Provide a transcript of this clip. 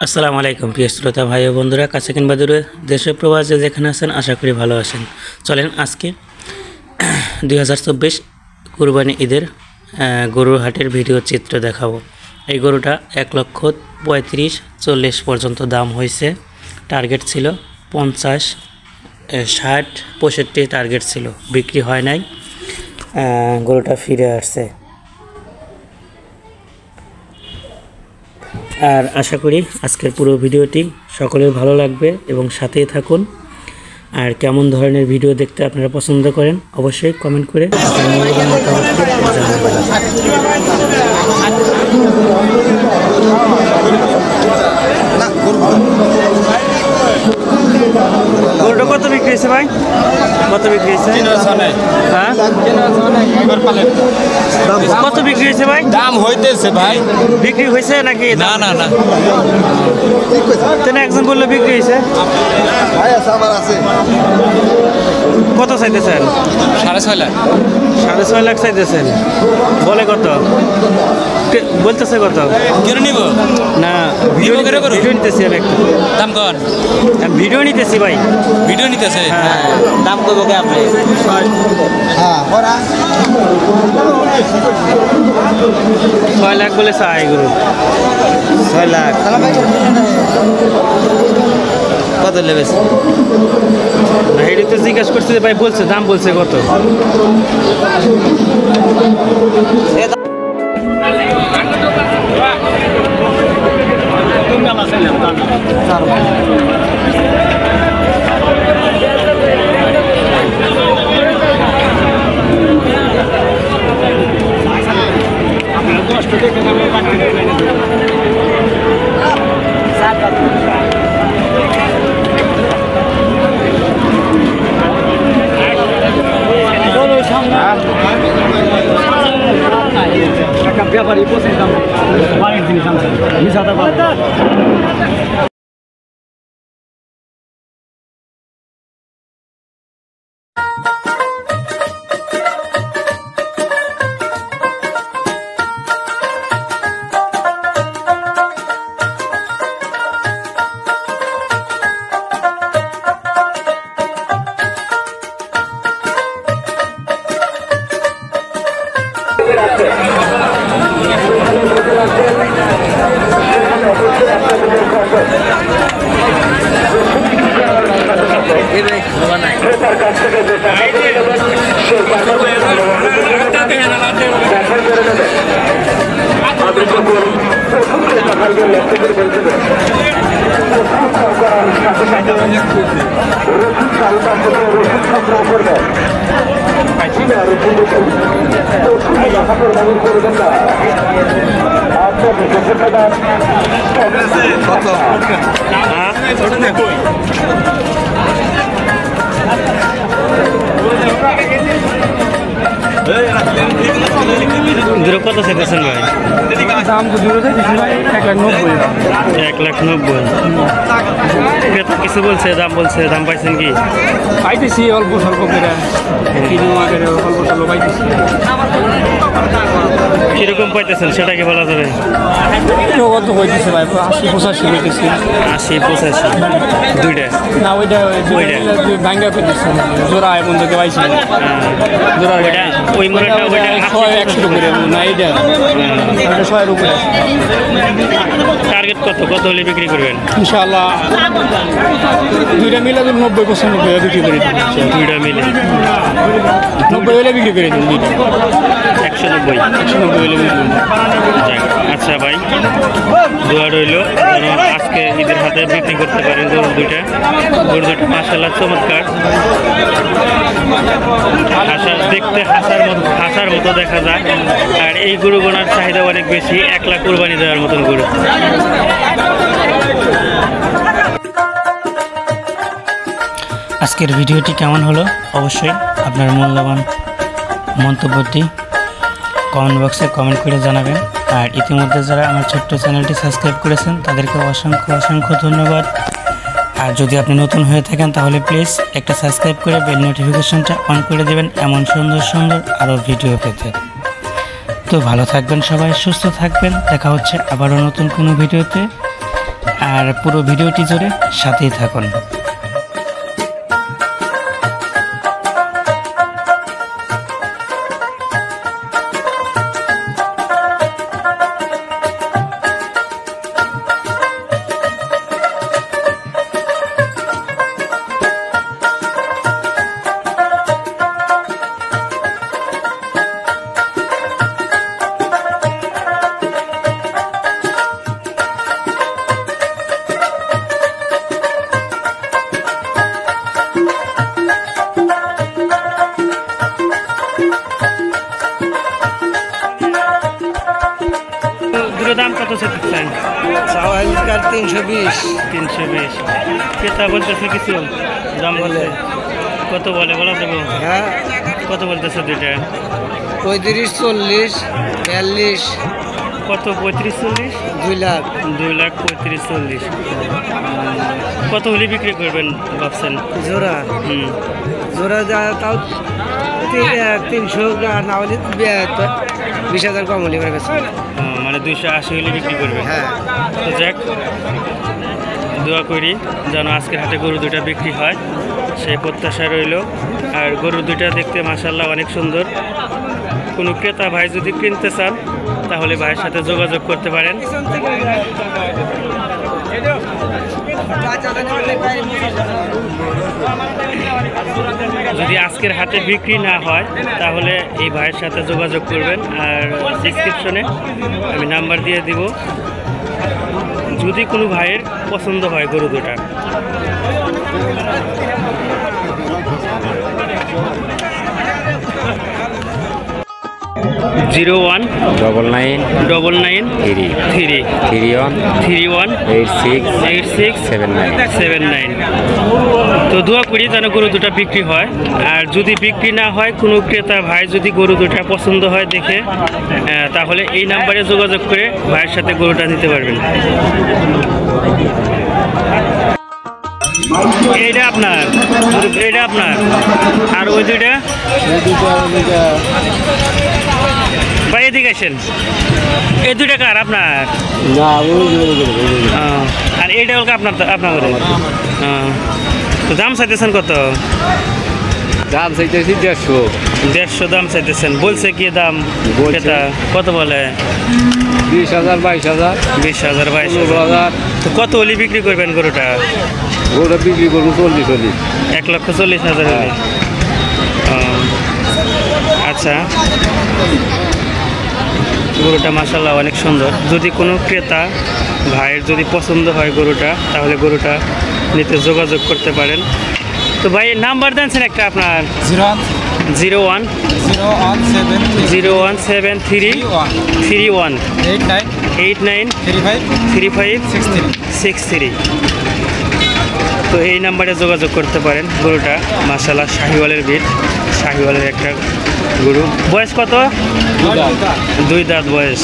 আসসালামু আলাইকুম প্রিয় শ্রোতা ভাই ও বন্ধুরা, কাছে কিংবা দূরে দেশে প্রবাসে যেখানে আছেন আশা করি ভালো আছেন। চলেন আজকে 2024 কুরবানি ঈদের গরুর হাটের ভিডিও চিত্র দেখাবো। এই গরুটা 1,35,40 পর্যন্ত দাম হয়েছে। টার্গেট ছিল 50, 60, 65 টার্গেট ছিল, বিক্রি হয় নাই। গরুটা ফিরে আসছে। আর আশা করি আজকের পুরো ভিডিওটি সকলের ভালো লাগবে এবং সাথেই থাকুন। আর কেমন ধরনের ভিডিও দেখতে আপনারা পছন্দ করেন অবশ্যই কমেন্ট করে গরুটা কত বিক্রি হয়েছে ভাই? কত বিক্রি হয়েছে? হ্যাঁ, কত বিক্রি হয়েছে ভাই? দাম হইতেছে ভাই, বিক্রি হয়েছে নাকি? না না না, একজন বললো বিক্রি হয়েছে। কত চাইতেছেন? 6.5 লাখ। 6.5 লাখ চাইতেছেন। বলে কত? বলতেছে কত? কেন নিব না, ভিডিও নিতেছি আমি একটা। দাম কর, ভিডিও নিতেছি ভাই। ভিডিও নিতেছে। হ্যাঁ, দাম করবো কে আপনি? 6 লাখ বলে চাই গরু। 6 লাখ কত নেবে? না, এটা তো জিজ্ঞাসা করছে ভাই, বলছে দাম বলছে কত। ব্যাপারই পছন্দ বাড়ির জিনিস মিশাতে পারবো। কত চাইতেছেন ভাই? দাম তো দূরে চাইতেছি ভাই 1,90,000। 1,90,000 ক্রেতা কিছু বলছে, দাম বলছে, দাম পাইছেন কি? পাইতেছি অল্প স্বল্প করে, অল্প স্বল্প পাইতেছি। কিরকম পাইতেছেন সেটা কি বলা যাবে? কত হইতেছে ভাই? 80-85 হইতেছি। 80-85 দুইটা? না, ওইটা ভাঙ্গা পেতেছে জোড়া বন্ধুকে পাইছি। জোড়া ওই মনেটা 100-100 করে না, এইটা 100-এর উপরে। টার্গেট কত হলে বিক্রি করবেন? ইনশাআল্লাহ দুইটা মিলে 90-95 বিক্রি করে দিন। দুইটা মিলে 90 হলে বিক্রি করে দিন। 190 হলে বিক্রি করুন। আচ্ছা ভাই, দোয়া রইল আজকে ঈদের হাতে বিক্রি করতে পারেন গরু দুইটা। মাশাআল্লাহ চমৎকার, দেখতে হাসার মতো দেখা যায়। আর এই গরুগুলোর চাহিদা অনেক বেশি, 1 লাখ কুরবানি দেওয়ার মতন গরু। আজকের ভিডিওটি কেমন হলো অবশ্যই আপনার মূল্যবান মন্তব্যটি কমেন্ট বক্সে কমেন্ট করে জানাবেন। আর ইতিমধ্যে যারা আমার ছোট্ট চ্যানেলটি সাবস্ক্রাইব করেছেন তাদেরকে অসংখ্য ধন্যবাদ। আর যদি আপনি নতুন হয়ে থাকেন তাহলে প্লিজ একটা সাবস্ক্রাইব করে বেল নোটিফিকেশনটা অন করে দেবেন এমন সুন্দর সুন্দর আরও ভিডিও পেতে। তো ভালো থাকবেন সবাই, সুস্থ থাকবেন, দেখা হচ্ছে আবারও নতুন কোনো ভিডিওতে। আর পুরো ভিডিওটি জুড়ে সাথেই থাকুন। দুটো দাম কত চাচ্ছেন? 320। 320। ক্রেতা বলতেছে কিছু দাম বলে কত বলে বলা দেবো? হ্যাঁ, কত বলতেছে দুইটা? 35, 40, 42, কত 35-40? 2 লাখ। 2,35,40। কত হলে বিক্রি করবেন ভাবছেন? জোড়া জোড়া যা তাও 300 না হলে 20,000 কম হলে আমার কাছে। মানে 280 হলে বিক্রি করবেন। হ্যাঁ, তো যাক, দোয়া করি যেন আজকের হাটে গরু দুটা বিক্রি হয়, সেই প্রত্যাশা রইল। আর গরু দুইটা দেখতে মাশাআল্লাহ অনেক সুন্দর। কোনো ক্রেতা ভাই যদি কিনতে চান তাহলে ভাইয়ের সাথে যোগাযোগ করতে পারেন। যদি আজকের হাটে বিক্রি না হয় তাহলে এই ভাইয়ের সাথে যোগাযোগ করবেন। আর ডিসক্রিপশনে আমি নাম্বার দিয়ে দিব, যদি কোনো ভাইয়ের পছন্দ হয় গরু দুটা। 01 99 99 3 3 31 31 86 86 79 79। তো দোয়া করি যেন গরু দুটা বিক্রি হয়। আর যদি বিক্রি না হয়, কোনো ক্রেতা ভাই যদি গরু দুটা পছন্দ হয় দেখে, তাহলে এই নাম্বারে যোগাযোগ করে ভাইয়ের সাথে গরুটা নিতে পারবেন। এইটা আপনার, এটা আপনার, আর ওই দুইটা ভাই এদিকে আসেন। এই দুইটা কার? আপনার? আর এইটা হল আপনার? আপনাদের। তো দাম চাইতেছেন কত? দাম চাইতেছি 150। 150 দাম চাইতেছেন। বলছে কি দাম? ক্রেতা কত বলে? 20,000 22,000 20,000 22,000। 16,000। তো কত হলে বিক্রি করবেন গরুটা? ওটা বিক্রি করবো 40। 1,40,000 হলে। আচ্ছা, গরুটা মাশাআল্লাহ অনেক সুন্দর। যদি কোনো ক্রেতা ভাইয়ের যদি পছন্দ হয় গরুটা, তাহলে গরুটা নিতে যোগাযোগ করতে পারেন। তো ভাই নাম্বার দেনছেন একটা আপনার? 01 0173 31 89 35 63। তো এই নাম্বারে যোগাযোগ করতে পারেন। গরুটা মাশাআল্লাহ শাহিওয়ালের বিট, শাহিওয়ালের একটা গরু। বয়স কত? 2 দাঁত বয়স।